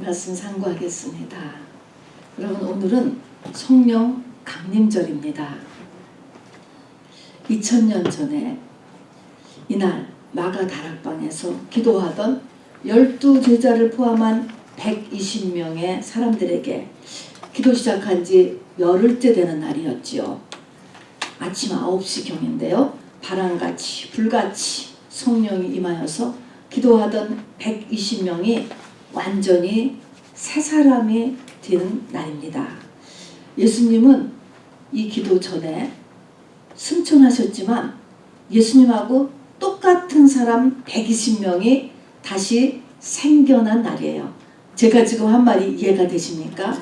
말씀 상고하겠습니다. 여러분, 오늘은 성령 강림절입니다. 2000년 전에 이날 마가 다락방에서 기도하던 12제자를 포함한 120명의 사람들에게 기도 시작한 지 열흘째 되는 날이었지요. 아침 9시경인데요. 바람같이 불같이 성령이 임하여서 기도하던 120명이 완전히 새 사람이 되는 날입니다. 예수님은 이 기도 전에 승천하셨지만 예수님하고 똑같은 사람 120명이 다시 생겨난 날이에요. 제가 지금 한 말이 이해가 되십니까?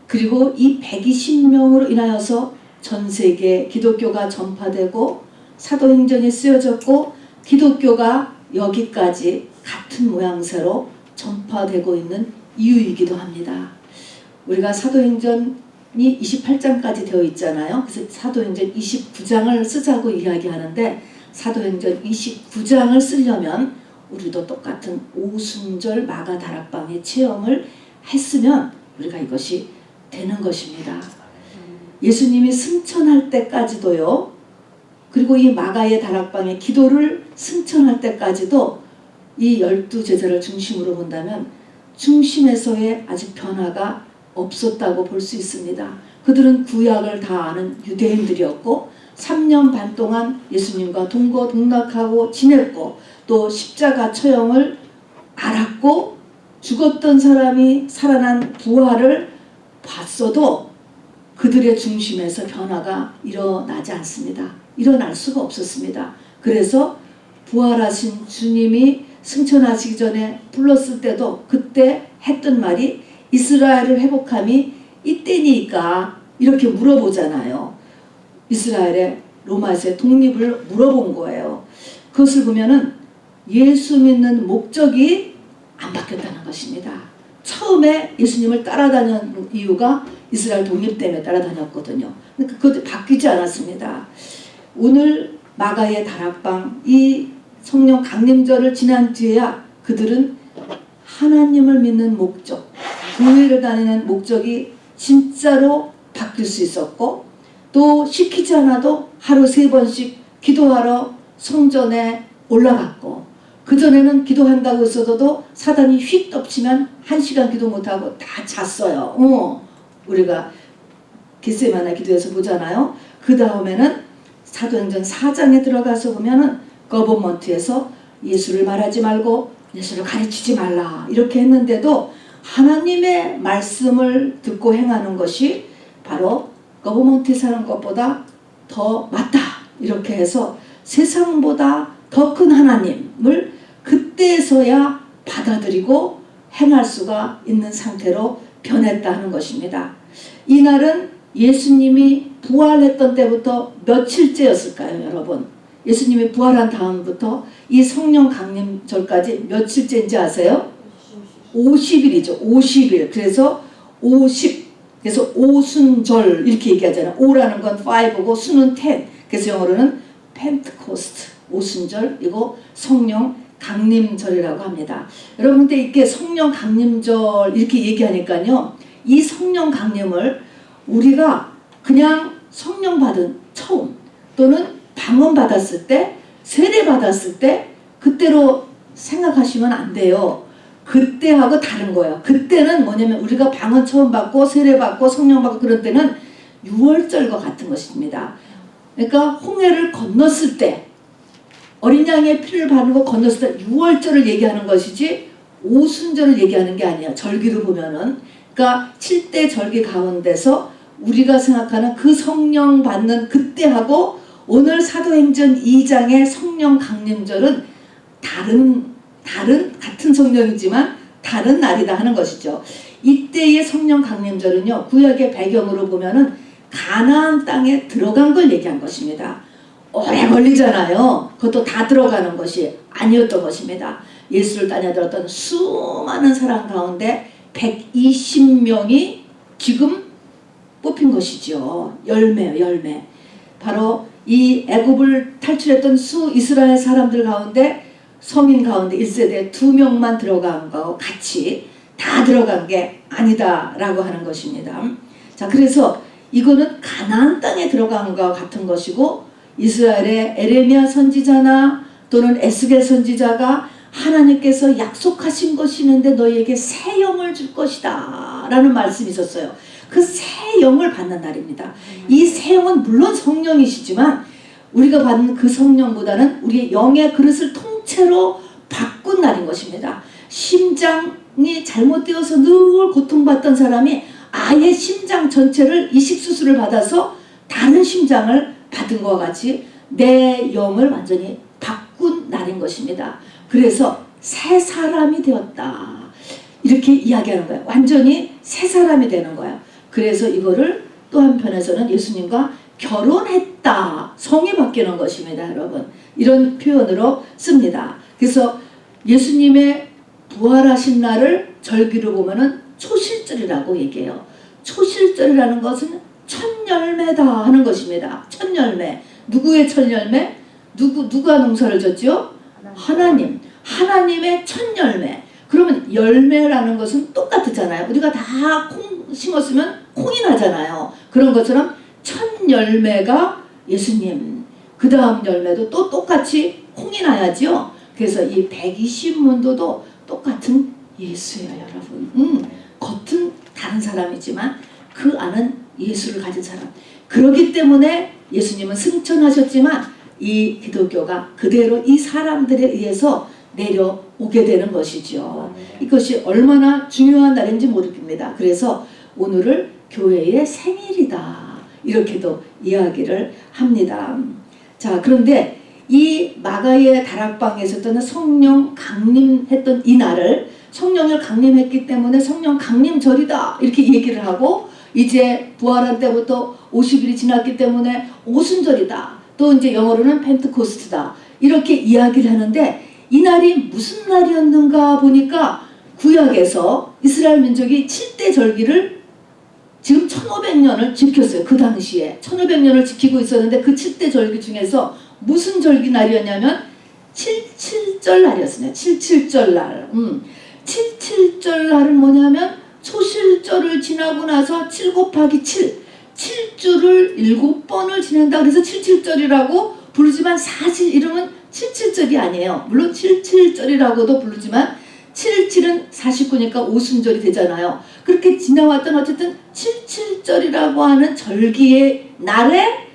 그리고 이 120명으로 인하여서 전 세계 기독교가 전파되고 사도행전이 쓰여졌고 기독교가 여기까지 같은 모양새로 전파되고 있는 이유이기도 합니다. 우리가 사도행전이 28장까지 되어 있잖아요. 그래서 사도행전 29장을 쓰자고 이야기하는데 사도행전 29장을 쓰려면 우리도 똑같은 오순절 마가 다락방의 체험을 했으면 우리가 이것이 되는 것입니다. 예수님이 승천할 때까지도요. 그리고 이 마가의 다락방의 기도를 승천할 때까지도 이 12제자를 중심으로 본다면 중심에서의 아직 변화가 없었다고 볼 수 있습니다. 그들은 구약을 다 아는 유대인들이었고 3년 반 동안 예수님과 동거동락하고 지냈고 또 십자가 처형을 알았고 죽었던 사람이 살아난 부활을 봤어도 그들의 중심에서 변화가 일어나지 않습니다. 일어날 수가 없었습니다. 그래서 부활하신 주님이 승천하시기 전에 불렀을 때도 그때 했던 말이 이스라엘을 회복함이 이때니까 이렇게 물어보잖아요. 이스라엘의 로마에서의 독립을 물어본 거예요. 그것을 보면은 예수 믿는 목적이 안 바뀌었다는 것입니다. 처음에 예수님을 따라다녔던 이유가 이스라엘 독립 때문에 따라다녔거든요. 그러니까 그것도 바뀌지 않았습니다. 오늘 마가의 다락방 이 성령 강림절을 지난 뒤에야 그들은 하나님을 믿는 목적, 교회를 다니는 목적이 진짜로 바뀔 수 있었고 또 시키지 않아도 하루 3번씩 기도하러 성전에 올라갔고 그전에는 기도한다고 했어도 사단이 휙 덮치면 1시간 기도 못하고 다 잤어요. 우리가 겟세마네 기도에서 보잖아요. 그 다음에는 사도행전 4장에 들어가서 보면은 거버먼트에서 예수를 말하지 말고 예수를 가르치지 말라 이렇게 했는데도 하나님의 말씀을 듣고 행하는 것이 바로 거버먼트에 사는 것보다 더 맞다 이렇게 해서 세상보다 더 큰 하나님을 그때서야 받아들이고 행할 수가 있는 상태로 변했다 하는 것입니다. 이날은 예수님이 부활했던 때부터 며칠째였을까요, 여러분? 예수님이 부활한 다음부터 이 성령 강림절까지 며칠째인지 아세요? 50일이죠. 50일. 그래서 50, 그래서 오순절 이렇게 얘기하잖아요. 오라는 건 5고 수는 10. 그래서 영어로는 펜트코스트, 오순절, 이거 성령 강림절이라고 합니다. 여러분, 근데 이렇게 성령 강림절 이렇게 얘기하니까요. 이 성령 강림을 우리가 그냥 성령 받은 처음 또는 방언 받았을 때, 세례 받았을 때 그때로 생각하시면 안 돼요. 그때하고 다른 거예요. 그때는 뭐냐면 우리가 방언 처음 받고 세례 받고 성령 받고 그럴 때는 유월절과 같은 것입니다. 그러니까 홍해를 건넜을 때 어린 양의 피를 바르고 건넜을 때 유월절을 얘기하는 것이지 오순절을 얘기하는 게 아니에요. 절기를 보면은. 그러니까 7대 절기 가운데서 우리가 생각하는 그 성령 받는 그때하고 오늘 사도행전 2장의 성령 강림절은 같은 성령이지만 다른 날이다 하는 것이죠. 이때의 성령 강림절은요. 구약의 배경으로 보면은 가나안 땅에 들어간 걸 얘기한 것입니다. 오래 걸리잖아요. 그것도 다 들어가는 것이 아니었던 것입니다. 예수를 따라들었던 수많은 사람 가운데 120명이 지금 뽑힌 것이죠. 열매. 바로 이 애굽을 탈출했던 수 이스라엘 사람들 가운데 성인 가운데 1세대 2명만 들어간 거하고 같이 다 들어간 게 아니다라고 하는 것입니다. 자, 그래서 이거는 가나안 땅에 들어간 것과 같은 것이고, 이스라엘의 에레미야 선지자나 또는 에스겔 선지자가 하나님께서 약속하신 것이 있는데 너희에게 새 영을 줄 것이다 라는 말씀이 있었어요. 그 새 영을 받는 날입니다. 이 새 영은 물론 성령이시지만 우리가 받는 그 성령보다는 우리의 영의 그릇을 통째로 바꾼 날인 것입니다. 심장이 잘못되어서 늘 고통받던 사람이 아예 심장 전체를 이식수술을 받아서 다른 심장을 받은 것과 같이 내 영을 완전히 바꾼 날인 것입니다. 그래서 새 사람이 되었다 이렇게 이야기하는 거예요. 완전히 새 사람이 되는 거예요. 그래서 이거를 또 한편에서는 예수님과 결혼했다, 성이 바뀌는 것입니다. 여러분, 이런 표현으로 씁니다. 그래서 예수님의 부활하신 날을 절기로 보면은 초실절이라고 얘기해요. 초실절이라는 것은 첫 열매다 하는 것입니다. 첫 열매. 누구의 첫 열매? 누가 농사를 졌죠? 하나님. 하나님의 첫 열매. 그러면 열매라는 것은 똑같잖아요. 우리가 다 콩 심었으면 콩이 나잖아요. 그런 것처럼 첫 열매가 예수님. 그 다음 열매도 또 똑같이 콩이 나야죠. 그래서 이 120문도도 똑같은 예수예요, 여러분. 겉은 다른 사람이지만 그 안은 예수를 가진 사람. 그렇기 때문에 예수님은 승천하셨지만 이 기독교가 그대로 이 사람들에 의해서 내려오게 되는 것이죠. 이것이 얼마나 중요한 날인지 모릅니다. 그래서 오늘을 교회의 생일이다 이렇게도 이야기를 합니다. 자, 그런데 이 마가의 다락방에서 있던 성령 강림했던 이 날을 성령을 강림했기 때문에 성령 강림절이다 이렇게 얘기를 하고, 이제 부활한 때부터 50일이 지났기 때문에 오순절이다, 또 이제 영어로는 펜트코스트다 이렇게 이야기를 하는데, 이 날이 무슨 날이었는가 보니까 구약에서 이스라엘 민족이 7대 절기를 지금 1500년을 지켰어요. 그 당시에 1500년을 지키고 있었는데 그 7대 절기 중에서 무슨 절기 날이었냐면 77절 날이었습니다. 77절 날. 77절 날은 뭐냐면 초실절을 지나고 나서 7 곱하기 7, 7주를 7번을 지낸다. 그래서 77절이라고 부르지만 사실 이름은 77절이 아니에요. 물론 77절이라고도 부르지만 77은 49니까 오순절이 되잖아요. 그렇게 지나왔던 어쨌든 77절이라고 하는 절기의 날에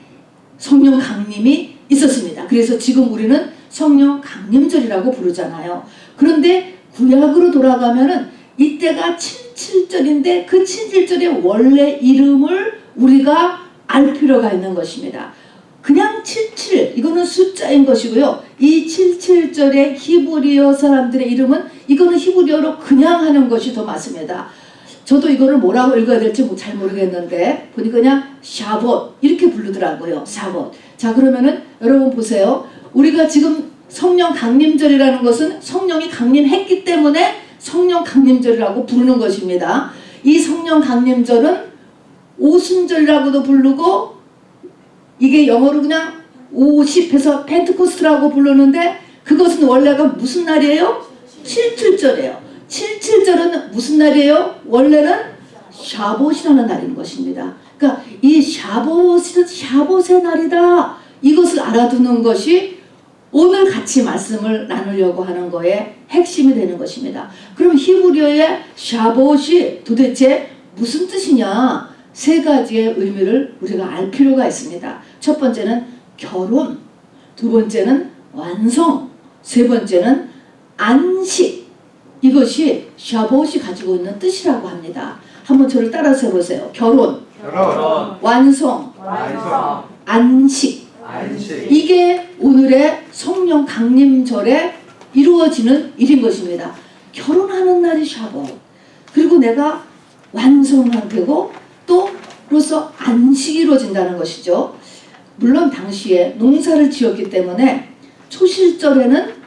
성령 강림이 있었습니다. 그래서 지금 우리는 성령 강림절이라고 부르잖아요. 그런데 구약으로 돌아가면은 이때가 77절인데 그 77절의 원래 이름을 우리가 알 필요가 있는 것입니다. 그냥 77 이거는 숫자인 것이고요. 이 77절의 히브리어 사람들의 이름은 이거는 히브리어로 그냥 하는 것이 더 맞습니다. 저도 이거를 뭐라고 읽어야 될지 잘 모르겠는데 보니까 그냥 샤봇 이렇게 부르더라고요. 샤봇. 자, 그러면은 여러분 보세요. 우리가 지금 성령 강림절이라는 것은 성령이 강림했기 때문에 성령 강림절이라고 부르는 것입니다. 이 성령 강림절은 오순절이라고도 부르고, 이게 영어로 그냥 50해서 펜트코스트라고 부르는데 그것은 원래가 무슨 날이에요? 77절이에요. 77절은 무슨 날이에요? 원래는 샤봇이라는 날인 것입니다. 그러니까 이 샤봇의 날이다. 이것을 알아두는 것이 오늘 같이 말씀을 나누려고 하는 거에 핵심이 되는 것입니다. 그럼 히브리어의 샤봇이 도대체 무슨 뜻이냐? 세 가지의 의미를 우리가 알 필요가 있습니다. 첫 번째는 결혼, 두 번째는 완성, 세 번째는 안식. 이것이 샤봇이 가지고 있는 뜻이라고 합니다. 한번 저를 따라서 해보세요. 결혼, 완성, 안식. 이게 오늘의 성령 강림절에 이루어지는 일인 것입니다. 결혼하는 날이 샤봇, 그리고 내가 완성한 되고 또로서 안식이 이루어진다는 것이죠. 물론 당시에 농사를 지었기 때문에 초실절에는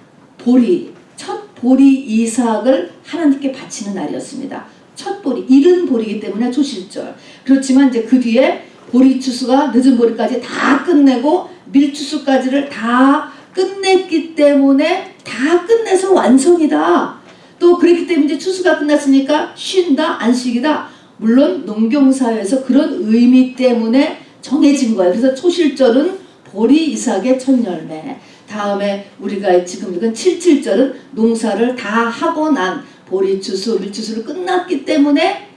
첫 보리 이삭을 하나님께 바치는 날이었습니다. 첫 보리, 이른 보리이기 때문에 초실절. 그렇지만 이제 그 뒤에 보리 추수가 늦은 보리까지 다 끝내고 밀추수까지를 다 끝냈기 때문에 다 끝내서 완성이다. 또 또 그렇기 때문에 이제 추수가 끝났으니까 쉰다, 안식이다. 물론 농경사회에서 그런 의미 때문에 정해진 거예요. 그래서 초실절은 보리 이삭의 첫 열매. 다음에 우리가 지금 읽은 77절은 농사를 다 하고 난 보리 추수, 밀추수를 끝났기 때문에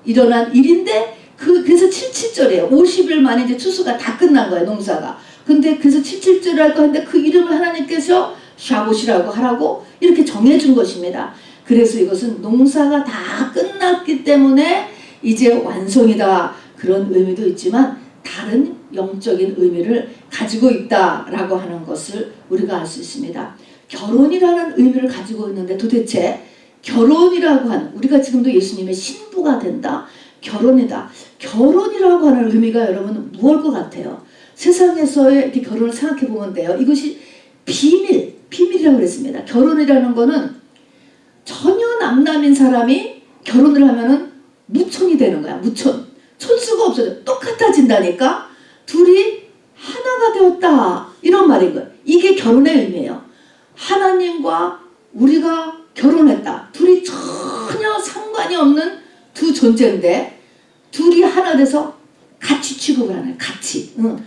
일어난 일인데 그래서 77절이에요. 50일 만에 이제 추수가 다 끝난 거예요, 농사가. 근데 그래서 77절이라고 하는데 그 이름을 하나님께서 샤봇이라고 하라고 이렇게 정해준 것입니다. 그래서 이것은 농사가 다 끝났기 때문에 이제 완성이다. 그런 의미도 있지만 다른 영적인 의미를 가지고 있다라고 하는 것을 우리가 알 수 있습니다. 결혼이라는 의미를 가지고 있는데 도대체 결혼이라고 하는, 우리가 지금도 예수님의 신부가 된다. 결혼이다. 결혼이라고 하는 의미가 여러분 무엇일 것 같아요? 세상에서의 이렇게 결혼을 생각해 보면 돼요. 이것이 비밀이라고 그랬습니다. 결혼이라는 거는 전혀 남남인 사람이 결혼을 하면은 무촌이 되는 거야. 무촌. 촌수가 없어져. 똑같아진다니까. 둘이 하나가 되었다. 이런 말인 거예요. 이게 결혼의 의미예요. 하나님과 우리가 결혼했다. 둘이 전혀 상관이 없는 두 존재인데 둘이 하나 돼서 같이 취급을 하는 거예요.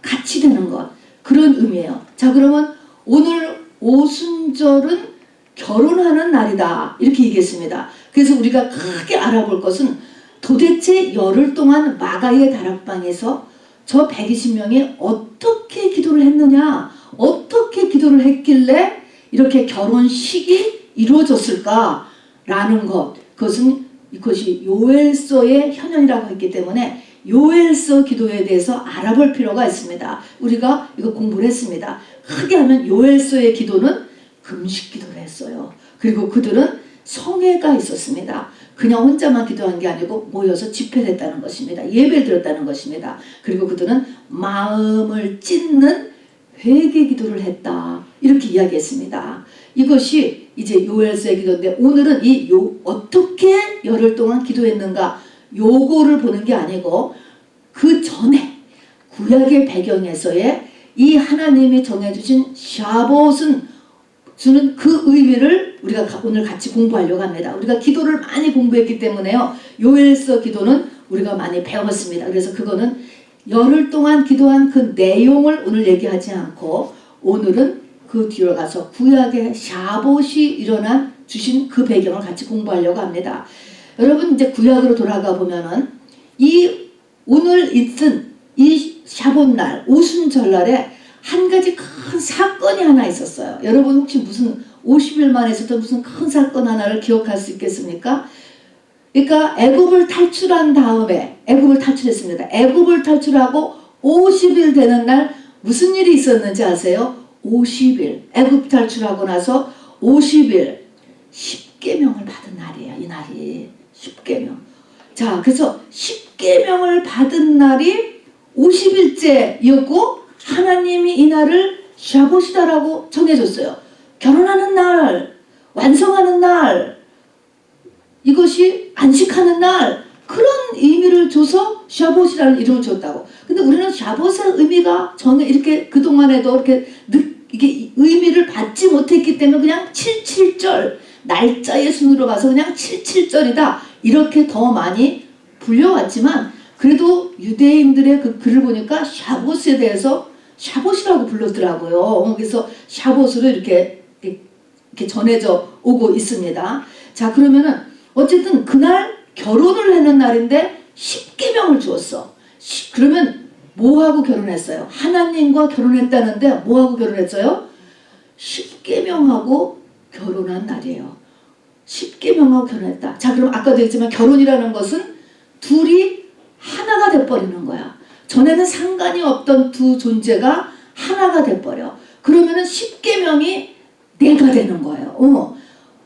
같이 되는 것. 그런 의미예요. 자, 그러면 오늘 오순절은 결혼하는 날이다. 이렇게 얘기했습니다. 그래서 우리가 크게 알아볼 것은 도대체 열흘 동안 마가의 다락방에서 저 120명이 어떻게 기도를 했느냐, 어떻게 기도를 했길래 이렇게 결혼식이 이루어졌을까라는 것. 이것이 요엘서의 현현이라고 했기 때문에 요엘서 기도에 대해서 알아볼 필요가 있습니다. 우리가 이거 공부를 했습니다. 크게 하면 요엘서의 기도는 금식 기도를 했어요. 그리고 그들은 성회가 있었습니다. 그냥 혼자만 기도한 게 아니고 모여서 집회를 했다는 것입니다. 예배를 드렸다는 것입니다. 그리고 그들은 마음을 찢는 회개 기도를 했다. 이렇게 이야기했습니다. 이것이 이제 요엘서의 기도인데 오늘은 어떻게 열흘 동안 기도했는가 요거를 보는 게 아니고 그 전에 구약의 배경에서의 이 하나님이 정해주신 샤봇은 주는 그 의미를 우리가 오늘 같이 공부하려고 합니다. 우리가 기도를 많이 공부했기 때문에요. 요엘서 기도는 우리가 많이 배웠습니다. 그래서 그거는 열흘 동안 기도한 그 내용을 오늘 얘기하지 않고 오늘은 그 뒤로 가서 구약의 샤봇이 일어난 주신 그 배경을 같이 공부하려고 합니다. 여러분 이제 구약으로 돌아가 보면은 오늘 있은 이 샤봇날 오순절날에 한 가지 큰 사건이 하나 있었어요. 여러분 혹시 무슨 50일 만에 있었던 무슨 큰 사건 하나를 기억할 수 있겠습니까? 그러니까 애굽을 탈출한 다음에 애굽을 탈출했습니다. 애굽을 탈출하고 50일 되는 날 무슨 일이 있었는지 아세요? 50일 애굽 탈출하고 나서 50일 10계명을 받은 날이에요. 이 날이 10계명. 자, 그래서 10계명을 받은 날이 50일째였고 하나님이 이 날을 샤봇이다라고 정해줬어요. 결혼하는 날, 완성하는 날, 이것이 안식하는 날, 그런 의미를 줘서 샤봇이라는 이름을 줬다고. 근데 우리는 샤봇의 의미가 이렇게 그동안에도 이게 의미를 받지 못했기 때문에 그냥 77절, 날짜의 순으로 가서 그냥 77절이다. 이렇게 더 많이 불려왔지만 그래도 유대인들의 그 글을 보니까 샤봇에 대해서 샤봇이라고 불렀더라고요. 그래서 샤봇으로 이렇게 전해져 오고 있습니다. 자, 그러면은 어쨌든 그날 결혼을 하는 날인데 10계명을 주었어. 그러면 뭐하고 결혼했어요? 하나님과 결혼했다는데 뭐하고 결혼했어요? 10계명하고 결혼한 날이에요. 10계명하고 결혼했다. 자, 그럼 아까도 했지만 결혼이라는 것은 둘이 하나가 돼버리는 거야. 전에는 상관이 없던 두 존재가 하나가 돼버려. 그러면은 10계명이 내가 되는 거예요.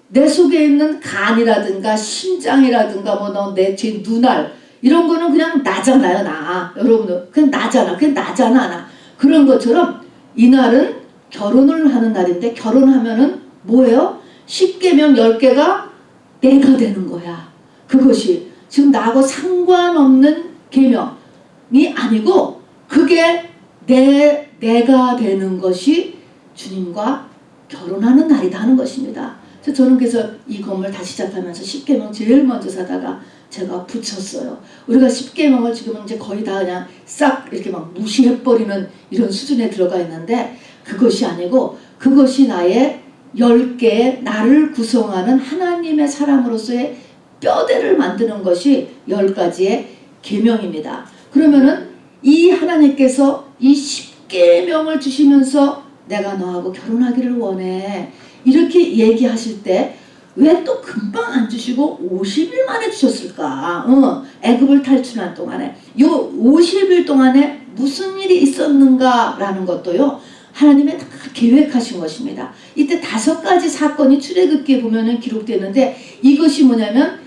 내 속에 있는 간이라든가 심장이라든가 내 눈알 이런 거는 그냥 나잖아요. 나. 여러분들 그냥 나잖아. 그냥 나잖아. 나. 그런 것처럼 이날은 결혼을 하는 날인데 결혼하면은 뭐예요? 10계명 10개가 내가 되는 거야. 그것이 지금 나하고 상관없는 계명이 아니고 그게 내가 되는 것이 주님과 결혼하는 날이다 하는 것입니다. 저는 그래서 이 건물 다시 시작하면서 10계명 제일 먼저 사다가 제가 붙였어요. 우리가 10계명을 지금은 이제 거의 다 그냥 싹 이렇게 막 무시해버리는 이런 수준에 들어가 있는데, 그것이 아니고 그것이 나의 10개의 나를 구성하는 하나님의 사람으로서의 뼈대를 만드는 것이 10가지의 계명입니다. 그러면은 이 하나님께서 이 10계명을 주시면서 내가 너하고 결혼하기를 원해 이렇게 얘기하실 때 왜 또 금방 안 주시고 50일 만에 주셨을까? 애굽을 탈출한 동안에 요 50일 동안에 무슨 일이 있었는가라는 것도요, 하나님의 다 계획하신 것입니다. 이때 5가지 사건이 출애굽기에 보면은 기록되는데, 이것이 뭐냐면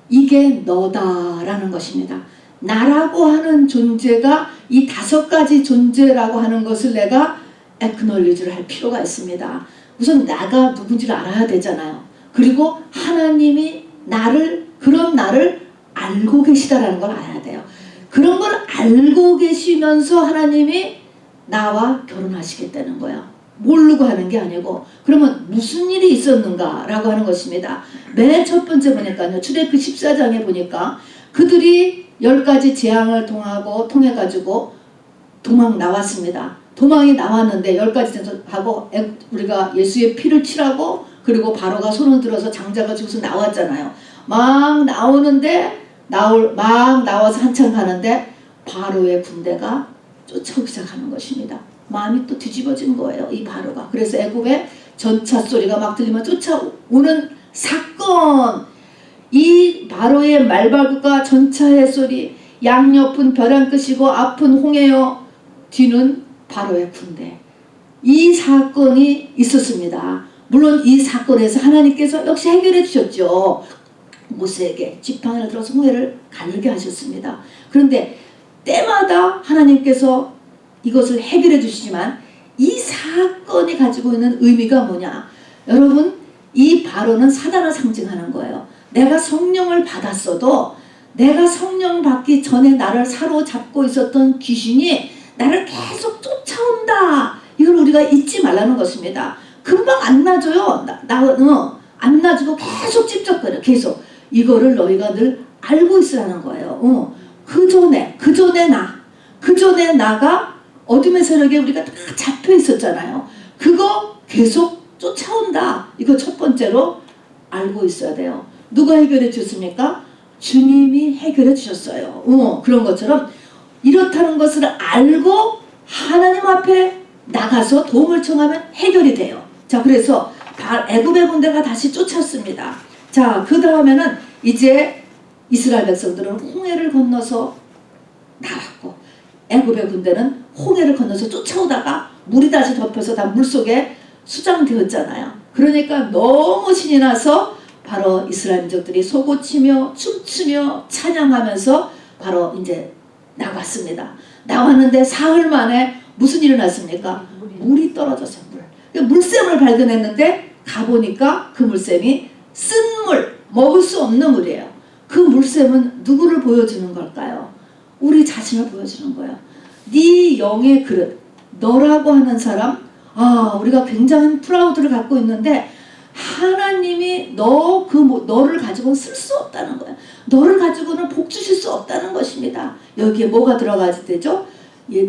이게 너다라는 것입니다. 나라고 하는 존재가 이 5가지 존재라고 하는 것을 내가 액놀리지를 할 필요가 있습니다. 우선 나가 누군지를 알아야 되잖아요. 그리고 하나님이 그런 나를 알고 계시다라는 걸 알아야 돼요. 그런 걸 알고 계시면서 하나님이 나와 결혼하시겠다는 거예요. 모르고 하는 게 아니고. 그러면 무슨 일이 있었는가라고 하는 것입니다. 맨 첫 번째 보니까요, 출애굽기 14장에 보니까 그들이 10가지 재앙을 통해 가지고 도망 나왔습니다. 도망이 나왔는데 10가지 하고 우리가 예수의 피를 칠하고, 그리고 바로가 손을 들어서 장자가 죽어서 나왔잖아요. 막 나와서 한참 가는데 바로의 군대가 쫓아오기 시작하는 것입니다. 마음이 또 뒤집어진 거예요, 이 바로가. 그래서 애굽의 전차 소리가 막 들리면 쫓아오는 사건, 이 바로의 말발굽과 전차의 소리, 양옆은 벼랑 끝이고 앞은 홍해요, 뒤는 바로의 군대. 이 사건이 있었습니다. 물론 이 사건에서 하나님께서 역시 해결해 주셨죠. 모세에게 지팡이를 들어서 홍해를 가르게 하셨습니다. 그런데 때마다 하나님께서 이것을 해결해 주시지만 이 사건이 가지고 있는 의미가 뭐냐? 여러분, 이 바로는 사단을 상징하는 거예요. 내가 성령을 받았어도 내가 성령 받기 전에 나를 사로잡고 있었던 귀신이 나를 계속 쫓아온다. 이걸 우리가 잊지 말라는 것입니다. 금방 안 놔줘요. 안 놔주고 계속 찝쩍거려. 계속. 이거를 너희가 늘 알고 있으라는 거예요. 그 전에 나가 어둠의 세력에 우리가 다 잡혀 있었잖아요. 그거 계속 쫓아온다. 이거 첫 번째로 알고 있어야 돼요. 누가 해결해 주셨습니까? 주님이 해결해 주셨어요. 그런 것처럼 이렇다는 것을 알고 하나님 앞에 나가서 도움을 청하면 해결이 돼요. 자, 그래서 애굽의 군대가 다시 쫓았습니다. 자, 그 다음에는 이제 이스라엘 백성들은 홍해를 건너서 나왔고, 애굽의 군대는 홍해를 건너서 쫓아오다가 물이 다시 덮여서 다 물속에 수장되었잖아요. 그러니까 너무 신이 나서 바로 이스라엘 민족들이 소고치며 춤추며 찬양하면서 바로 이제 나왔습니다. 나왔는데 사흘 만에 무슨 일이 났습니까? 물이 떨어졌어요. 물샘을 발견했는데 가보니까 그 물샘이 쓴 물, 먹을 수 없는 물이에요. 그 물샘은 누구를 보여주는 걸까요? 우리 자신을 보여주는 거예요. 네 영의 그릇, 너라고 하는 사람, 우리가 굉장한 프라우드를 갖고 있는데 하나님이 너를 가지고는 쓸 수 없다는 거야. 너를 가지고는 복 주실 수 없다는 것입니다. 여기에 뭐가 들어가지 되죠?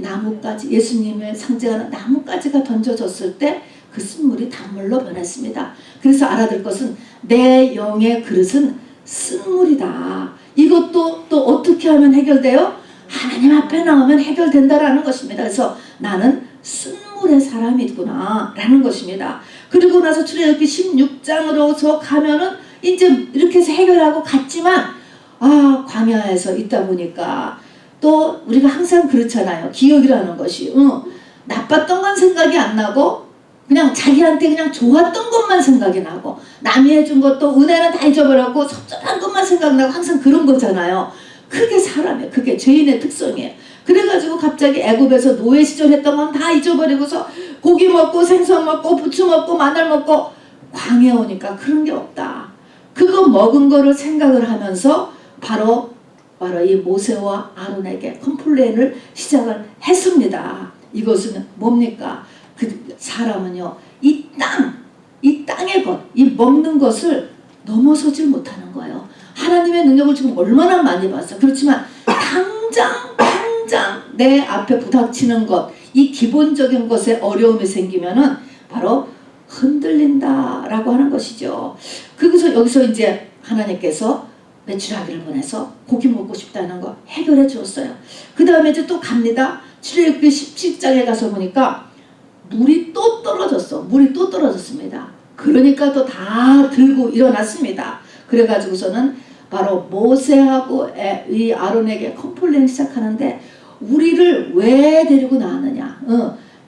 나뭇가지, 예수님의 상징하는 나뭇가지가 던져졌을 때 그 쓴물이 단물로 변했습니다. 그래서 알아들 것은 내 영의 그릇은 쓴물이다. 이것도 또 어떻게 하면 해결돼요? 하나님 앞에 나오면 해결된다라는 것입니다. 그래서 나는 쓴물의 사람이구나 라는 것입니다. 그리고 나서 출애굽기 16장으로서 가면은 이제 이렇게 해서 해결하고 갔지만 광야에서 있다 보니까 또 우리가 항상 그렇잖아요. 기억이라는 것이 나빴던 건 생각이 안 나고 그냥 자기한테 그냥 좋았던 것만 생각이 나고 남이 해준 것도 은혜는 다 잊어버렸고 섭섭한 것만 생각나고 항상 그런 거잖아요. 그게 사람이에요. 그게 죄인의 특성이에요. 그래가지고 갑자기 애굽에서 노예 시절 했던 건 다 잊어버리고서 고기 먹고 생선 먹고 부추 먹고 마늘 먹고 광야에 오니까 그런 게 없다. 그거 먹은 거를 생각을 하면서 바로 이 모세와 아론에게 컴플레인을 시작을 했습니다. 이것은 뭡니까? 그 사람은요, 이 땅, 이 땅의 것, 이 먹는 것을 넘어서질 못하는 거예요. 하나님의 능력을 지금 얼마나 많이 봤어. 그렇지만 당장 내 앞에 부닥치는 것, 이 기본적인 것에 어려움이 생기면은 바로 흔들린다라고 하는 것이죠. 그래서 여기서 이제 하나님께서 메추라기를 보내서 고기 먹고 싶다는 거 해결해 주었어요. 그 다음에 이제 또 갑니다. 출애굽기 17장에 가서 보니까 물이 또 떨어졌어. 물이 또 떨어졌습니다. 그러니까 또 다 들고 일어났습니다. 그래가지고서는 바로 모세하고 이 아론에게 컴플레인을 시작하는데, 우리를 왜 데리고 나왔느냐?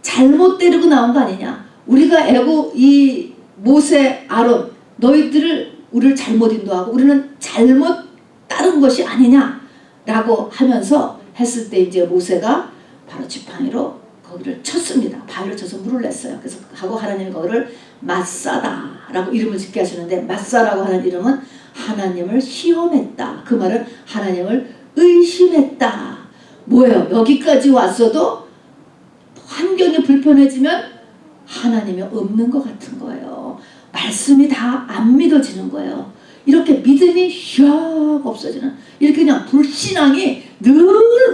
잘못 데리고 나온 거 아니냐? 우리가 이 모세, 아론, 너희들을 우리를 잘못 인도하고 우리는 잘못 따른 것이 아니냐? 라고 하면서 했을 때 이제 모세가 바로 지팡이로 거기를 쳤습니다. 바위를 쳐서 물을 냈어요. 그래서 하고 하나님이 거기를 마사다라고 이름을 짓게 하시는데, 마사라고 하는 이름은 하나님을 시험했다. 그 말은 하나님을 의심했다. 뭐예요? 여기까지 왔어도 환경이 불편해지면 하나님이 없는 것 같은 거예요. 말씀이 다 안 믿어지는 거예요. 이렇게 믿음이 샥 없어지는, 이렇게 그냥 불신앙이 늘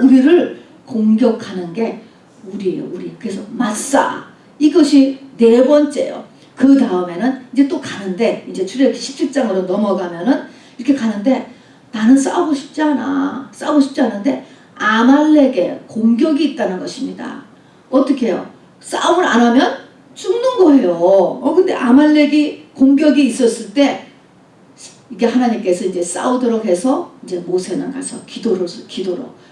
우리를 공격하는 게 우리예요. 우리. 그래서 마사, 이것이 네 번째예요. 그 다음에는 이제 또 가는데, 이제 출애굽기 17장으로 넘어가면은 이렇게 가는데, 나는 싸우고 싶지 않아. 싸우고 싶지 않은데 아말렉에 공격이 있다는 것입니다. 어떻게 해요? 싸움을 안 하면 죽는 거예요. 근데 아말렉이 공격이 있었을 때 이게 하나님께서 이제 싸우도록 해서 이제 모세는 가서 기도로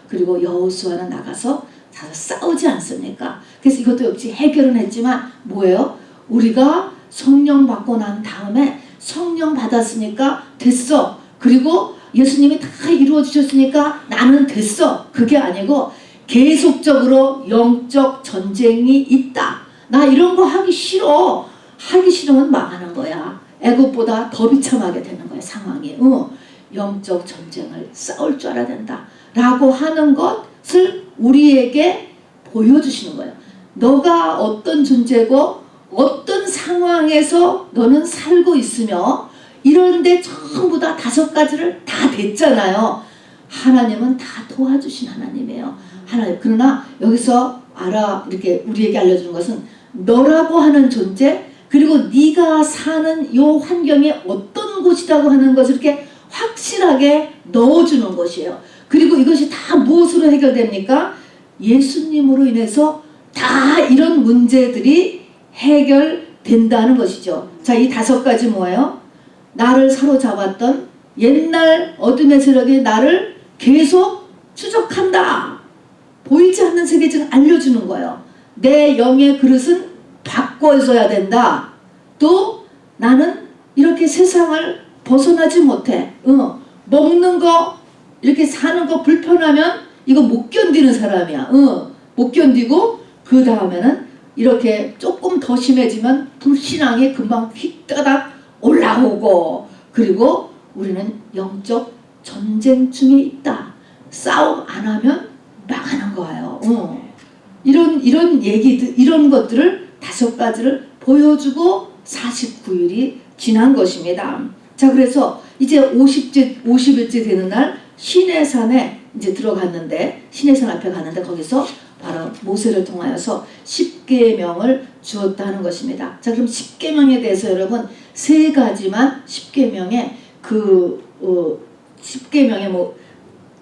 그리고 여호수아는 나가서 싸우지 않습니까? 그래서 이것도 역시 해결은 했지만 뭐예요? 우리가 성령 받고 난 다음에 성령 받았으니까 됐어. 그리고 예수님이 다 이루어 주셨으니까 나는 됐어. 그게 아니고 계속적으로 영적 전쟁이 있다. 나 이런 거 하기 싫어. 하기 싫으면 망하는 거야. 애굽보다 더 비참하게 되는 거야, 상황이. 영적 전쟁을 싸울 줄 알아야 된다 라고 하는 것을 우리에게 보여주시는 거예요. 너가 어떤 존재고 어떤 상황에서 너는 살고 있으며, 이런데 전부 다 5가지를 다 됐잖아요. 하나님은 다 도와주신 하나님이에요. 하나님. 그러나 여기서 이렇게 우리에게 알려주는 것은 너라고 하는 존재, 그리고 네가 사는 요 환경이 어떤 곳이라고 하는 것을 이렇게 확실하게 넣어주는 것이에요. 그리고 이것이 다 무엇으로 해결됩니까? 예수님으로 인해서 다 이런 문제들이 해결된다는 것이죠. 자, 이 5가지 뭐예요? 나를 사로잡았던 옛날 어둠의 세력이 나를 계속 추적한다. 보이지 않는 세계 지금 알려주는 거예요. 내 영의 그릇은 바꿔줘야 된다. 또 나는 이렇게 세상을 벗어나지 못해. 먹는 거, 이렇게 사는 거 불편하면 이거 못 견디는 사람이야. 못 견디고, 그 다음에는 이렇게 조금 더 심해지면 불신앙이 금방 휙따닥 올라오고, 그리고 우리는 영적 전쟁 중에 있다. 싸움 안 하면 망하는 거예요. 이런 얘기들, 이런 것들을 5가지를 보여주고 49일이 지난 것입니다. 자, 그래서 이제 50일째 되는 날 시내산에 이제 들어갔는데, 시내산 앞에 갔는데 거기서 바로 모세를 통하여서 10계명을 주었다 하는 것입니다. 자, 그럼 10계명에 대해서 여러분 3가지만 10계명의 10계명의 뭐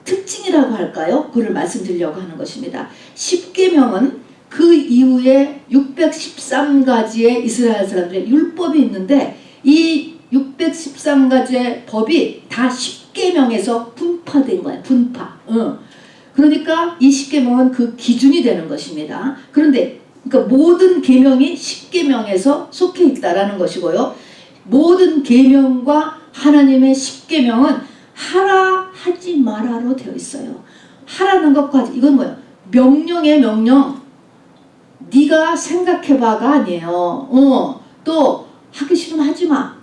특징이라고 할까요? 그걸 말씀드리려고 하는 것입니다. 10계명은 그 이후에 613가지의 이스라엘 사람들의 율법이 있는데, 이 613가지의 법이 다 10계명에서 분파된 거예요. 분파. 그러니까 이 10계명은 그 기준이 되는 것입니다. 그런데 그러니까 모든 계명이 10계명에서 속해 있다라는 것이고요. 모든 계명과 하나님의 10계명은 하라 하지 마라로 되어 있어요. 하라는 것까지, 이건 뭐예요? 명령의 명령. 네가 생각해봐가 아니에요. 또 하기 싫으면 하지 마.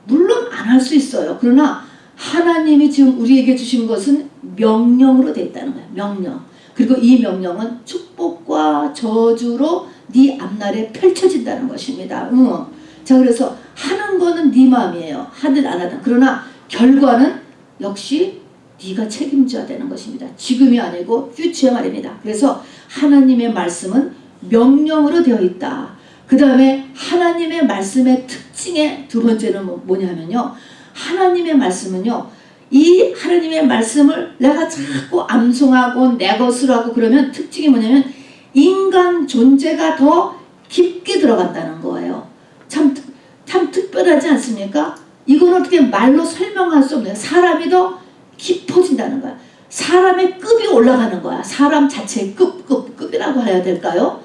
물론 안 할 수 있어요. 그러나 하나님이 지금 우리에게 주신 것은 명령으로 되어 있다는 거예요. 명령. 그리고 이 명령은 축복과 저주로 네 앞날에 펼쳐진다는 것입니다. 자, 그래서 하는 거는 네 마음이에요. 하든 안 하든. 그러나 결과는 역시 네가 책임져야 되는 것입니다. 지금이 아니고 퓨처 말입니다. 그래서 하나님의 말씀은 명령으로 되어 있다. 그 다음에 하나님의 말씀의 특징의 두 번째는 뭐냐면요. 하나님의 말씀은요. 이 하나님의 말씀을 내가 자꾸 암송하고 내 것으로 하고 그러면 특징이 뭐냐면 인간 존재가 더 깊게 들어간다는 거예요. 참 특별하지 않습니까? 이건 어떻게 말로 설명할 수 없는, 사람이 더 깊어진다는 거야. 사람의 급이 올라가는 거야. 사람 자체의 급이라고 해야 될까요?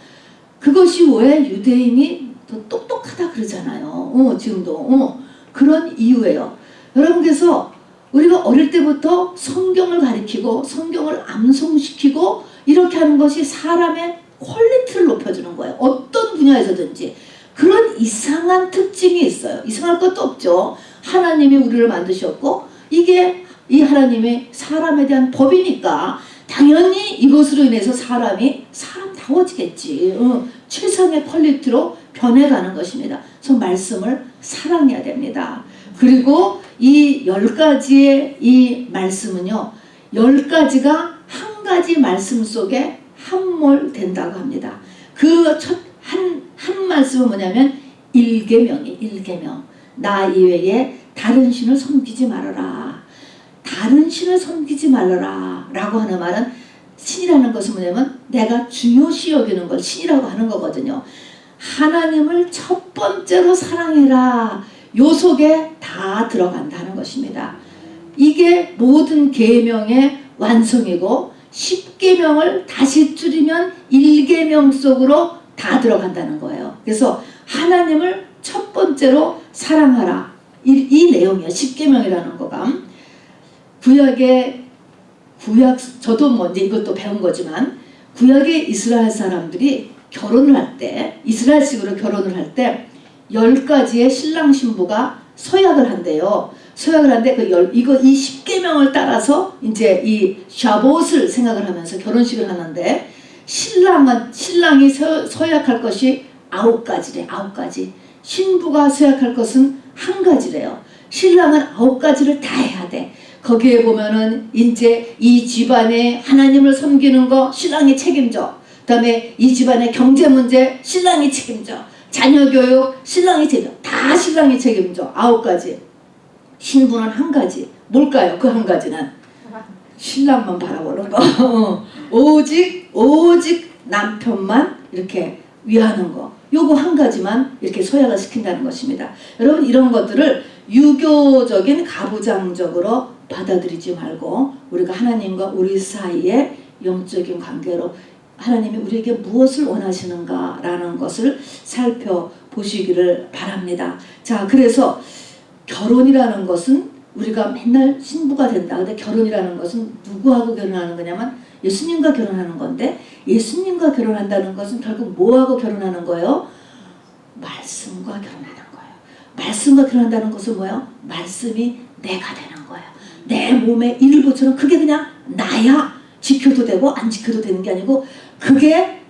그것이 왜 유대인이 더 똑똑하다 그러잖아요. 지금도 그런 이유예요. 여러분께서 우리가 어릴 때부터 성경을 가리키고 성경을 암송시키고 이렇게 하는 것이 사람의 퀄리티를 높여주는 거예요. 어떤 분야에서든지. 그런 이상한 특징이 있어요. 이상할 것도 없죠. 하나님이 우리를 만드셨고 이게 이 하나님의 사람에 대한 법이니까 당연히 이것으로 인해서 사람이 사람다워지겠지. 최상의 퀄리티로 변해가는 것입니다. 그래서 말씀을 사랑해야 됩니다. 그리고 이 10가지의 이 말씀은요. 10가지가 한 가지 말씀 속에 함몰된다고 합니다. 그 한 말씀은 뭐냐면 일계명. 나 이외에 다른 신을 섬기지 말아라. 다른 신을 섬기지 말아라 라고 하는 말은 신이라는 것은 뭐냐면 내가 중요시 여기는 걸 신이라고 하는 거거든요. 하나님을 첫 번째로 사랑해라. 요 속에 다 들어간다는 것입니다. 이게 모든 계명의 완성이고 10계명을 다시 줄이면 1계명 속으로 다 들어간다는 거예요. 그래서 하나님을 첫 번째로 사랑하라. 이 내용이에요. 10계명이라는 거가. 저도 먼저 이것도 배운 거지만 구약의 이스라엘 사람들이 결혼을 할 때, 이스라엘식으로 결혼을 할 때 10가지의 신랑 신부가 서약을 한대요. 서약을 하는데 이 10계명을 따라서 이제 이 샤봇을 생각을 하면서 결혼식을 하는데 신랑이 서약할 것이 9가지래. 9가지. 신부가 서약할 것은 1가지래요. 신랑은 9가지를 다 해야 돼. 거기에 보면은 이제 이 집안에 하나님을 섬기는 거 신랑이 책임져. 그 다음에 이 집안의 경제 문제 신랑이 책임져. 자녀 교육 신랑이 책임져. 다 신랑이 책임져. 9가지. 신부는 1가지. 뭘까요? 그 1가지는 신랑만 바라보는 거. 오직 남편만 이렇게 위하는 거. 요거 1가지만 이렇게 소약을 시킨다는 것입니다. 여러분 이런 것들을 유교적인 가부장적으로 받아들이지 말고 우리가 하나님과 우리 사이의 영적인 관계로 하나님이 우리에게 무엇을 원하시는가 라는 것을 살펴보시기를 바랍니다. 자, 그래서 결혼이라는 것은 우리가 맨날 신부가 된다. 근데 결혼이라는 것은 누구하고 결혼하는 거냐면 예수님과 결혼하는 건데 예수님과 결혼한다는 것은 결국 뭐하고 결혼하는 거예요? 말씀과 결혼하는 거예요. 말씀과 결혼한다는 것은 뭐예요? 말씀이 내가 되는 거예요. 내 몸의 일부처럼 그게 그냥 나야. 지켜도 되고 안 지켜도 되는 게 아니고 그게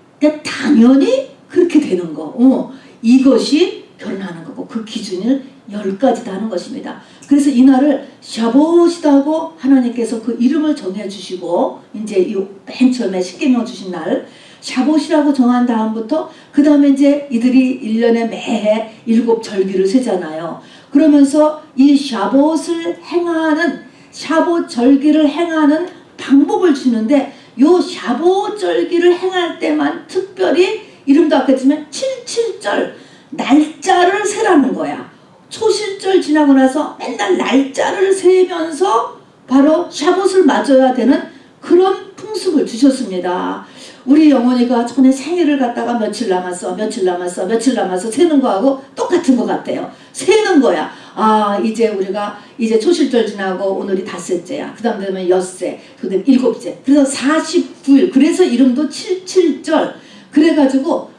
당연히 그렇게 되는 거. 이것이 결혼하는 거고 그 기준을 10가지다 하는 것입니다. 그래서 이날을 샤봇이라고 하나님께서 그 이름을 정해주시고 이제 이 맨 처음에 10계명 주신 날 샤봇이라고 정한 다음부터 그 다음에 이제 이들이 1년에 매해 7절기를 세잖아요. 그러면서 이 샤봇을 행하는 샤봇 절기를 행하는 방법을 주는데 요 샤봇 절기를 행할 때만 특별히 이름도 아까 했지만 77절 날짜를 세라는 거야. 초실절 지나고 나서 맨날 날짜를 세면서 바로 샤봇을 맞아야 되는 그런 풍습을 주셨습니다. 우리 영원이가 전에 생일을 갖다가 며칠 남았어 세는 거하고 똑같은 것 같아요. 세는 거야. 이제 우리가 이제 초실절 지나고 오늘이 5세째야. 그 다음 되면 엿새, 그 다음 7째. 그래서 49일. 그래서 이름도 77절. 그래가지고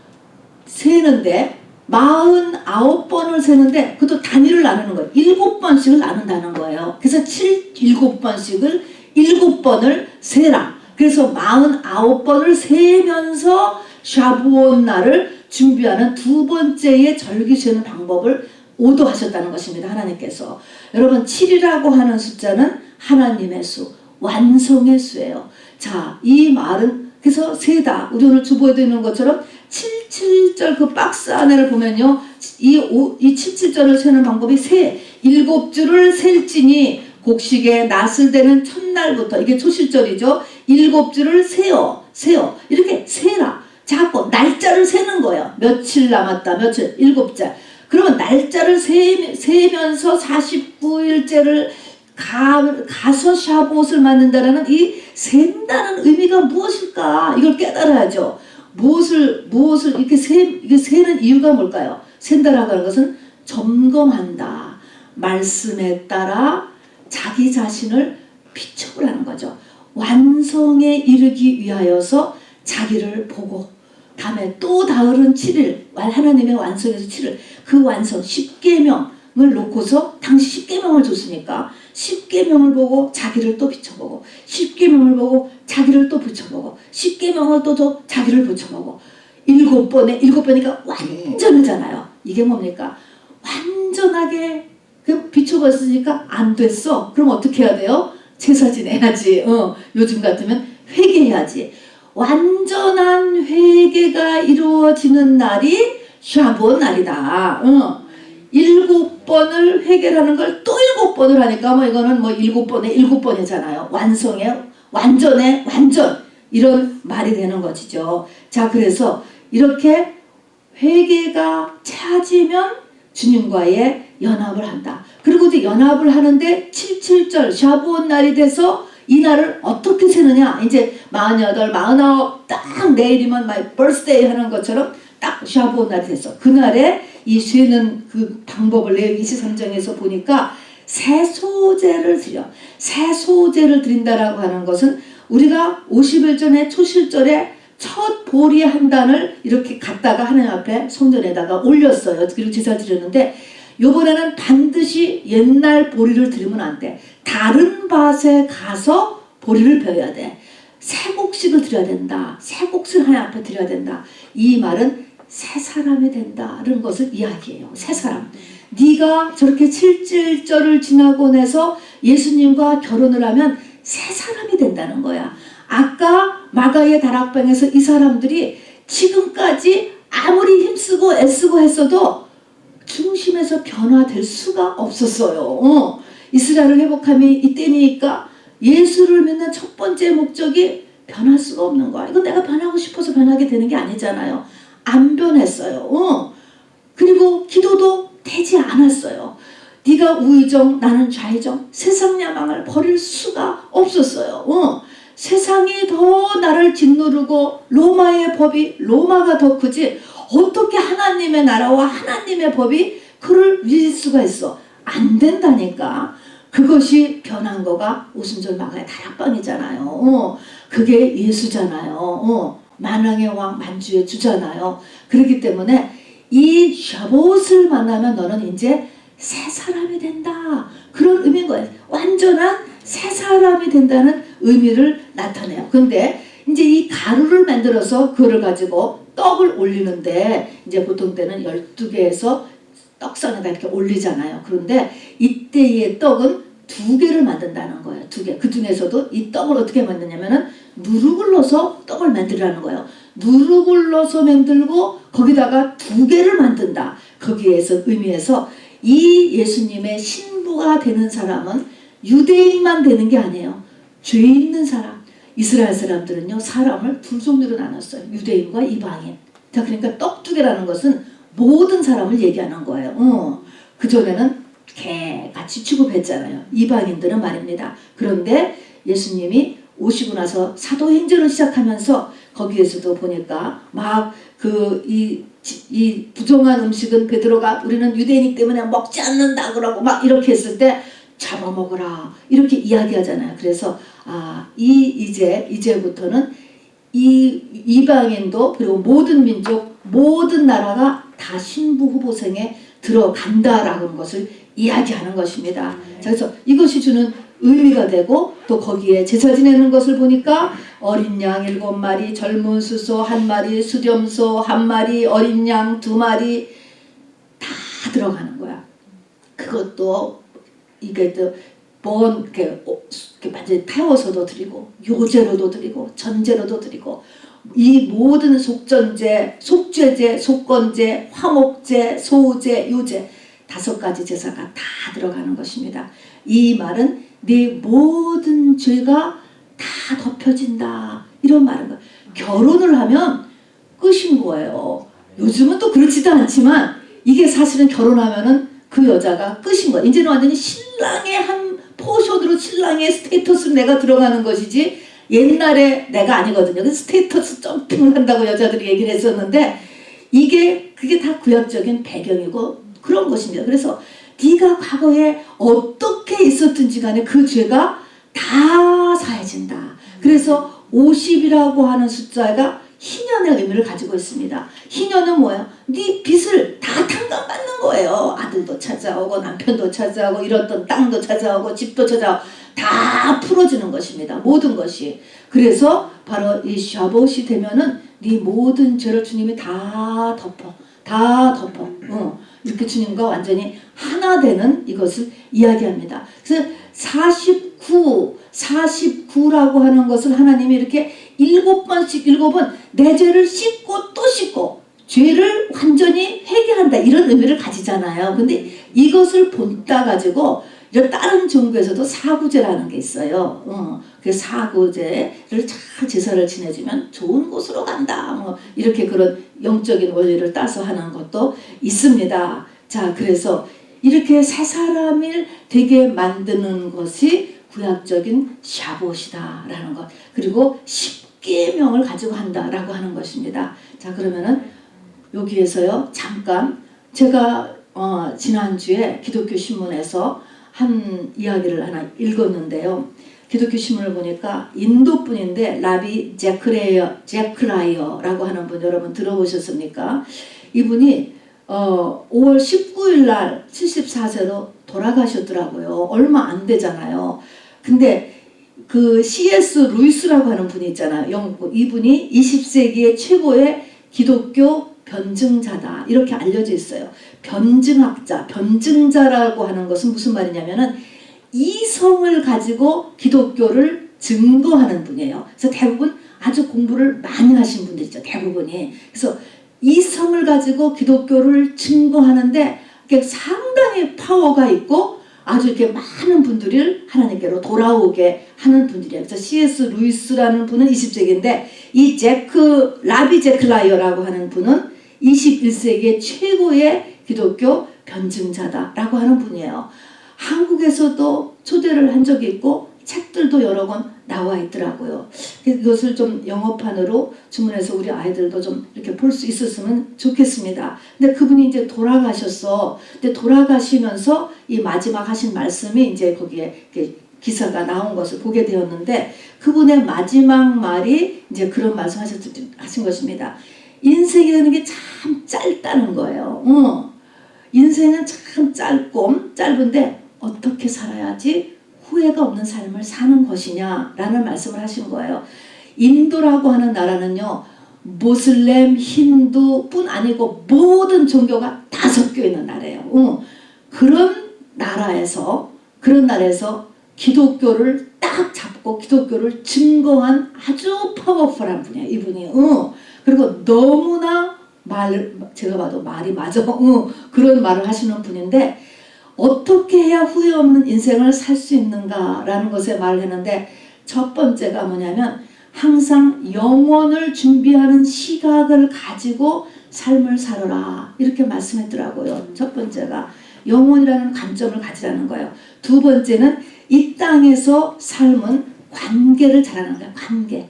세는데 49번을 세는데 그것도 단위를 나누는 거예요. 7번씩을 나눈다는 거예요. 그래서 7번씩을 7번을 세라. 그래서 49번을 세면서 샤부온 날을 준비하는 두 번째의 절기 세는 방법을 오도하셨다는 것입니다. 하나님께서. 여러분 7이라고 하는 숫자는 하나님의 수, 완성의 수예요. 자, 이 말은 그래서 세다. 우리 오늘 주보에도 있는 것처럼 77절 그 박스 안에를 보면요. 이 77절을 세는 방법이 세. 7줄을 셀지니 곡식에 낫을 대는 첫날부터 이게 초실절이죠. 7줄을 세어. 이렇게 세라. 자꾸 날짜를 세는 거예요. 며칠 남았다. 며칠. 7자. 그러면 날짜를 세면서 49일째를 가서 샤봇을 만든다라는 이 센다는 의미가 무엇일까? 이걸 깨달아야죠. 무엇을 이렇게 세는 이유가 뭘까요? 센다라고 하는 것은 점검한다. 말씀에 따라 자기 자신을 비춰보라는 거죠. 완성에 이르기 위하여서 자기를 보고 다음에 또 다른 7일 하나님의 완성에서 7일 그 완성 10계명을 놓고서 당시 10계명을 줬으니까 10계명을 보고 자기를 또 비춰보고 10계명을 보고 자기를 또 비춰보고 10계명을 또 자기를 비춰보고 7번이니까 완전이잖아요. 이게 뭡니까? 완전하게 비춰봤으니까 안 됐어. 그럼 어떻게 해야 돼요? 제사 지내야지. 요즘 같으면 회개해야지. 완전한 회개가 이루어지는 날이 샤봇 날이다. 7번을 회개하는 걸 또 7번을 하니까 뭐 이거는 뭐 7번에 7번이잖아요. 완전 이런 말이 되는 것이죠. 자, 그래서 이렇게 회개가 차지면 주님과의 연합을 한다. 그리고 이제 연합을 하는데 77절 샤봇 날이 돼서 이 날을 어떻게 세느냐. 이제 48, 49 딱 내일이면 my birthday 하는 것처럼 딱 샤봇 날이 됐어. 그날에 이 세는 그 방법을 레위기 23장에서 보니까 새소제를 드려. 새소제를 드린다라고 하는 것은 우리가 50일 전에 초실절에 첫 보리 한 단을 이렇게 갖다가 하나님 앞에 성전에다가 올렸어요. 그리고 제사 드렸는데 요번에는 반드시 옛날 보리를 드리면 안 돼. 다른 밭에 가서 보리를 베어야 돼. 새 곡식을 드려야 된다. 새 곡식을 하나님 앞에 드려야 된다. 이 말은 새 사람이 된다는 것을 이야기해요. 새 사람. 네가 저렇게 77절을 지나고 나서 예수님과 결혼을 하면 새 사람이 된다는 거야. 아까 마가의 다락방에서 이 사람들이 지금까지 아무리 힘쓰고 애쓰고 했어도 중심에서 변화될 수가 없었어요. 이스라엘을 회복함이 이때니까 예수를 믿는 첫 번째 목적이 변할 수가 없는 거야. 이건 내가 변하고 싶어서 변하게 되는 게 아니잖아요. 안 변했어요. 그리고 기도도 되지 않았어요. 네가 우의정 나는 좌의정 세상 야망을 버릴 수가 없었어요. 세상이 더 나를 짓누르고 로마의 법이 로마가 더 크지 어떻게 하나님의 나라와 하나님의 법이 그를 위일 수가 있어. 안 된다니까. 그것이 변한 거가 오순절 마가의 다락방이잖아요. 그게 예수잖아요. 만왕의 왕 만주의 주잖아요. 그렇기 때문에 이 샤봇을 만나면 너는 이제 새 사람이 된다. 그런 의미인 거예요. 완전한 새 사람이 된다는 의미를 나타내요. 근데 이제 이 가루를 만들어서 그거를 가지고 떡을 올리는데 이제 보통 때는 12개에서 떡상에다 이렇게 올리잖아요. 그런데 이때의 떡은 2개를 만든다는 거예요. 2개. 그 중에서도 이 떡을 어떻게 만드냐면은 누룩을 넣어서 떡을 만들라는 거예요. 누룩을 넣어서 만들고 거기다가 2개를 만든다. 거기에서 의미에서 이 예수님의 신부가 되는 사람은 유대인만 되는 게 아니에요. 죄 있는 사람. 이스라엘 사람들은요 사람을 2종류로 나눴어요. 유대인과 이방인. 자, 그러니까 떡 2개라는 것은 모든 사람을 얘기하는 거예요. 그전에는 개같이 취급했잖아요. 이방인들은 말입니다. 그런데 예수님이 오시고 나서 사도행전을 시작하면서 거기에서도 보니까 막 이 부정한 음식은 베드로가 우리는 유대인이기 때문에 먹지 않는다 그러고 막 이렇게 했을 때 잡아먹으라 이렇게 이야기하잖아요. 그래서 이제부터는 이 이방인도 그리고 모든 민족 모든 나라가 다 신부 후보생에 들어간다라는 것을 이야기하는 것입니다. 자, 그래서 이것이 주는 의미가 되고 또 거기에 제사 지내는 것을 보니까 어린 양 7마리, 젊은 수소 1마리, 수렴소 1마리, 어린 양 2마리 다 들어가는 거야. 그것도 이게 이렇게 완전히 태워서도 드리고 요제로도 드리고 전제로도 드리고 이 모든 속전제, 속죄제, 속건제, 화목제, 소제, 요제 5가지 제사가 다 들어가는 것입니다. 이 말은 네 모든 죄가 다 덮여진다 이런 말인 거예요. 결혼을 하면 끝인 거예요. 요즘은 또 그렇지도 않지만 이게 사실은 결혼하면은 그 여자가 끝인 거야. 이제는 완전히 신랑의 한 포션으로 신랑의 스테이터스로 내가 들어가는 것이지 옛날에 내가 아니거든요. 그래서 스테이터스 점핑을 한다고 여자들이 얘기를 했었는데 그게 다 구약적인 배경이고 그런 것입니다. 그래서 네가 과거에 어떻게 있었든지 간에 그 죄가 다 사해진다. 그래서 50이라고 하는 숫자가 희년의 의미를 가지고 있습니다. 희년은 뭐예요? 네 빚을 다 탕감받는 거예요. 아들도 찾아오고 남편도 찾아오고 잃었던 땅도 찾아오고 집도 찾아오고 다 풀어주는 것입니다. 모든 것이. 그래서 바로 이 샤봇이 되면은 네 모든 죄를 주님이 다 덮어. 이렇게 주님과 완전히 하나 되는 이것을 이야기합니다. 그래서 49라고 하는 것을 하나님이 이렇게 7번씩 7번 내 죄를 씻고 또 씻고 죄를 완전히 회개한다 이런 의미를 가지잖아요. 근데 이것을 본따 가지고 다른 종교에서도 사구제라는 게 있어요. 그 사구제를 잘 제사를 지내주면 좋은 곳으로 간다. 이렇게 그런 영적인 원리를 따서 하는 것도 있습니다. 자, 그래서 이렇게 새 사람을 되게 만드는 것이 구약적인 샤봇이다라는 것. 그리고 10계명을 가지고 한다라고 하는 것입니다. 자, 그러면은 여기에서요 잠깐 제가 지난주에 기독교 신문에서 한 이야기를 하나 읽었는데요. 기독교 신문을 보니까 인도 분인데 라비 제크라이어라고 하는 분 여러분 들어보셨습니까? 이분이 5월 19일 날 74세로 돌아가셨더라고요. 얼마 안 되잖아요. 근데 그 C.S. 루이스라고 하는 분이 있잖아요. 영국 이분이 20세기의 최고의 기독교 변증자다 이렇게 알려져 있어요. 변증학자, 변증자라고 하는 것은 무슨 말이냐면은 이성을 가지고 기독교를 증거하는 분이에요. 그래서 대부분 아주 공부를 많이 하신 분들이죠. 대부분이. 그래서 이성을 가지고 기독교를 증거하는데 상당히 파워가 있고 아주 이렇게 많은 분들을 하나님께로 돌아오게 하는 분들이에요. 그래서 C.S. 루이스라는 분은 20세기인데 이 라비 제클라이어라고 하는 분은 21세기의 최고의 기독교 변증자다라고 하는 분이에요. 한국에서도 초대를 한 적이 있고 책들도 여러 권 나와 있더라고요. 그것을 좀 영어판으로 주문해서 우리 아이들도 좀 이렇게 볼 수 있었으면 좋겠습니다. 근데 그분이 이제 돌아가셨어. 근데 돌아가시면서 이 마지막 하신 말씀이 이제 거기에 기사가 나온 것을 보게 되었는데 그분의 마지막 말이 이제 그런 말씀 하신 것입니다. 인생이라는 게 참 짧다는 거예요. 인생은 참 짧은데 어떻게 살아야지 후회가 없는 삶을 사는 것이냐라는 말씀을 하신 거예요. 인도라고 하는 나라는요. 모슬렘, 힌두뿐 아니고 모든 종교가 다 섞여 있는 나라예요. 그런 나라에서 기독교를 딱 잡고 기독교를 증거한 아주 파워풀한 분이에요. 이분이. 그리고 너무나 제가 봐도 말이 맞아. 그런 말을 하시는 분인데 어떻게 해야 후회 없는 인생을 살 수 있는가라는 것에 말을 했는데 첫 번째가 뭐냐면 항상 영원을 준비하는 시각을 가지고 삶을 살아라 이렇게 말씀했더라고요. 첫 번째가 영원이라는 관점을 가지라는 거예요. 두 번째는 이 땅에서 삶은 관계를 잘하는 거예요. 관계.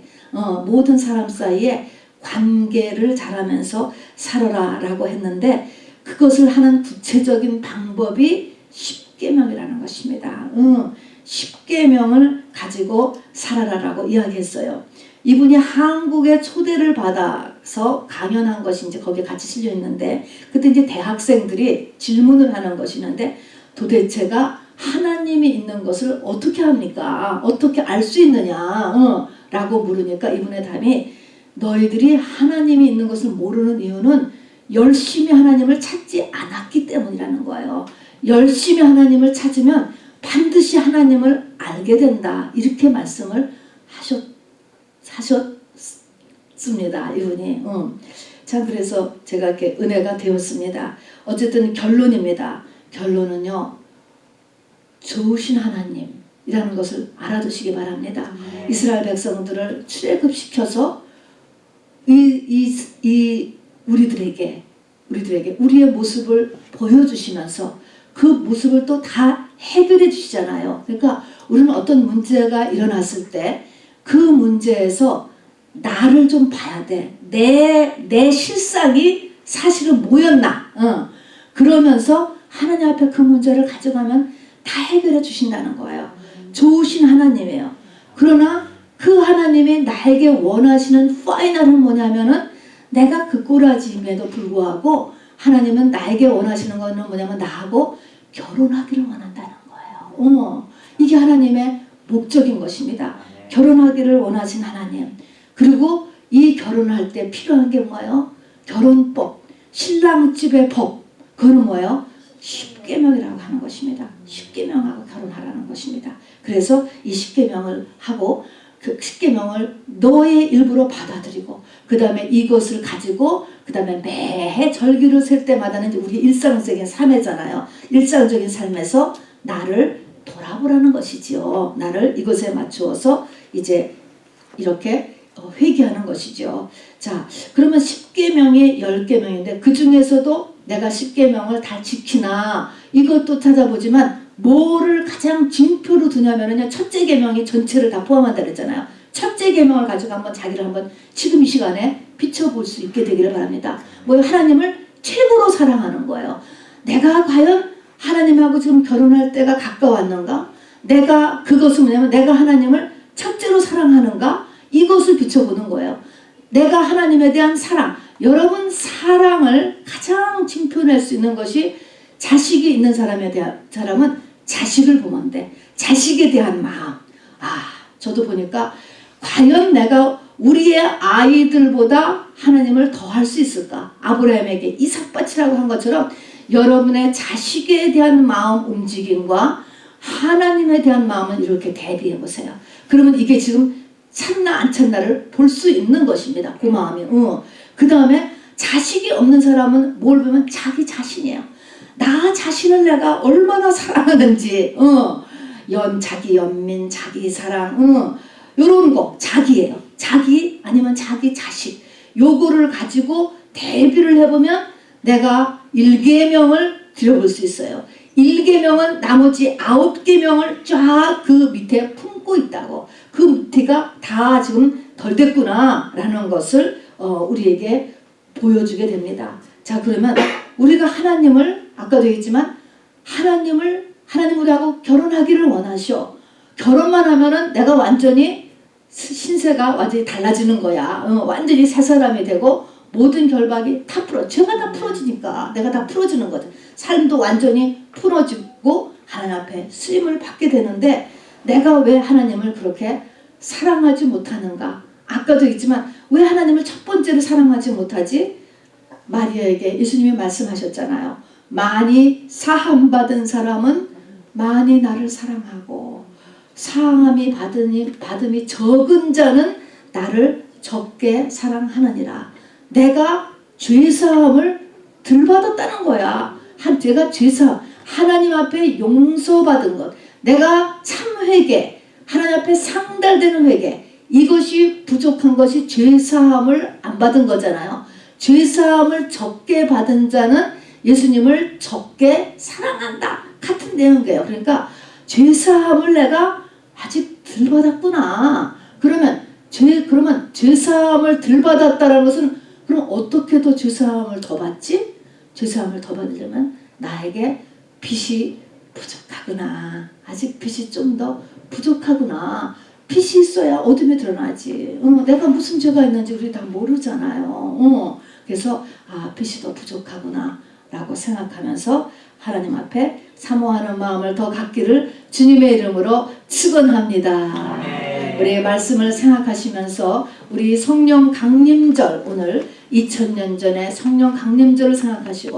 모든 사람 사이에 관계를 잘하면서 살아라 라고 했는데 그것을 하는 구체적인 방법이 10계명이라는 것입니다. 10계명을 가지고 살아라라고 이야기했어요. 이분이 한국에 초대를 받아서 강연한 것이 이제 거기에 같이 실려 있는데 그때 이제 대학생들이 질문을 하는 것이 있는데 도대체가 하나님이 있는 것을 어떻게 합니까? 어떻게 알 수 있느냐? 라고 물으니까 이분의 답이 너희들이 하나님이 있는 것을 모르는 이유는 열심히 하나님을 찾지 않았기 때문이라는 거예요. 열심히 하나님을 찾으면 반드시 하나님을 알게 된다. 이렇게 말씀을 하셨습니다. 이분이. 자, 그래서 제가 이렇게 은혜가 되었습니다. 어쨌든 결론입니다. 결론은요, 좋으신 하나님이라는 것을 알아두시기 바랍니다. 이스라엘 백성들을 출애굽시켜서 우리들에게 우리의 모습을 보여주시면서 그 모습을 또 다 해결해 주시잖아요. 그러니까 우리는 어떤 문제가 일어났을 때 그 문제에서 나를 좀 봐야 돼. 내 실상이 사실은 뭐였나. 그러면서 하나님 앞에 그 문제를 가져가면 다 해결해 주신다는 거예요. 좋으신 하나님이에요. 그러나 그 하나님이 나에게 원하시는 파이널은 뭐냐면은 내가 그 꼬라짐에도 불구하고 하나님은 나에게 원하시는 거는 뭐냐면 나하고 결혼하기를 원한다는 거예요. 이게 하나님의 목적인 것입니다. 결혼하기를 원하신 하나님. 그리고 이 결혼할 때 필요한 게 뭐예요? 결혼법, 신랑집의 법. 그거는 뭐예요? 십계명이라고 하는 것입니다. 십계명하고 결혼하라는 것입니다. 그래서 이 십계명을 하고 그 십계명을 너의 일부로 받아들이고 그 다음에 이것을 가지고 그 다음에 매해 절기를 셀 때마다는 우리 일상적인 삶이잖아요. 일상적인 삶에서 나를 돌아보라는 것이지요. 나를 이것에 맞추어서 이제 이렇게 회개하는 것이죠. 자, 그러면 10계명이 10계명인데 그 중에서도 내가 10계명을 다 지키나 이것도 찾아보지만 뭐를 가장 징표로 두냐면요. 첫째 계명이 전체를 다 포함한다 그랬잖아요. 첫째 계명을 가지고 한번 자기를 한번 지금 이 시간에 비춰볼 수 있게 되기를 바랍니다. 뭐 하나님을 최고로 사랑하는 거예요. 내가 과연 하나님하고 지금 결혼할 때가 가까웠는가? 내가 그것은 뭐냐면 내가 하나님을 첫째로 사랑하는가? 이것을 비춰보는 거예요. 내가 하나님에 대한 사랑. 여러분 사랑을 가장 징표낼 수 있는 것이 자식이 있는 사람은 자식을 보면 돼. 자식에 대한 마음. 저도 보니까 과연 내가 우리의 아이들보다 하나님을 더 할 수 있을까? 아브라함에게 이삭밭이라고 한 것처럼 여러분의 자식에 대한 마음 움직임과 하나님에 대한 마음을 이렇게 대비해 보세요. 그러면 이게 지금 찼나 안 찼나를 볼 수 있는 것입니다. 그 마음이. 그 다음에 자식이 없는 사람은 뭘 보면 자기 자신이에요. 나 자신을 내가 얼마나 사랑하는지. 자기 연민, 자기 사랑, 요런 거 자기예요. 자기 아니면 자기 자식. 요거를 가지고 대비를 해보면 내가 1계명을 드려볼 수 있어요. 1계명은 나머지 9계명을 쫙 그 밑에 품고 있다고. 그 밑에가 다 지금 덜 됐구나 라는 것을 우리에게 보여주게 됩니다. 자, 그러면 우리가 하나님을 아까도 얘기했지만 하나님하고 결혼하기를 원하시오. 결혼만 하면은 내가 완전히 신세가 완전히 달라지는 거야. 완전히 새 사람이 되고 모든 결박이 다 제가 다 풀어지니까 내가 다 풀어지는 거죠. 삶도 완전히 풀어지고 하나님 앞에 쓰임을 받게 되는데 내가 왜 하나님을 그렇게 사랑하지 못하는가? 아까도 있지만 왜 하나님을 첫 번째로 사랑하지 못하지? 마리아에게 예수님이 말씀하셨잖아요. 많이 사함받은 사람은 많이 나를 사랑하고 사함이 받음이 적은 자는 나를 적게 사랑하느니라. 내가 죄사함을 덜 받았다는 거야. 내가 죄사함, 하나님 앞에 용서받은 것, 내가 참회개, 하나님 앞에 상달되는 회개, 이것이 부족한 것이 죄사함을 안 받은 거잖아요. 죄사함을 적게 받은 자는 예수님을 적게 사랑한다. 같은 내용이에요. 그러니까 죄사함을 내가 아직 덜 받았구나. 그러면 죄사함을 덜 받았다는 것은 그럼 어떻게 더 죄사함을 더 받지? 죄사함을 더 받으려면 나에게 빚이 부족하구나. 아직 빚이 좀 더 부족하구나. 빚이 있어야 어둠이 드러나지. 내가 무슨 죄가 있는지 우리 다 모르잖아요. 그래서 빚이 더 부족하구나 라고 생각하면서 하나님 앞에 사모하는 마음을 더 갖기를 주님의 이름으로 축원합니다. 우리의 말씀을 생각하시면서 우리 성령 강림절, 오늘 2000년 전에 성령 강림절을 생각하시고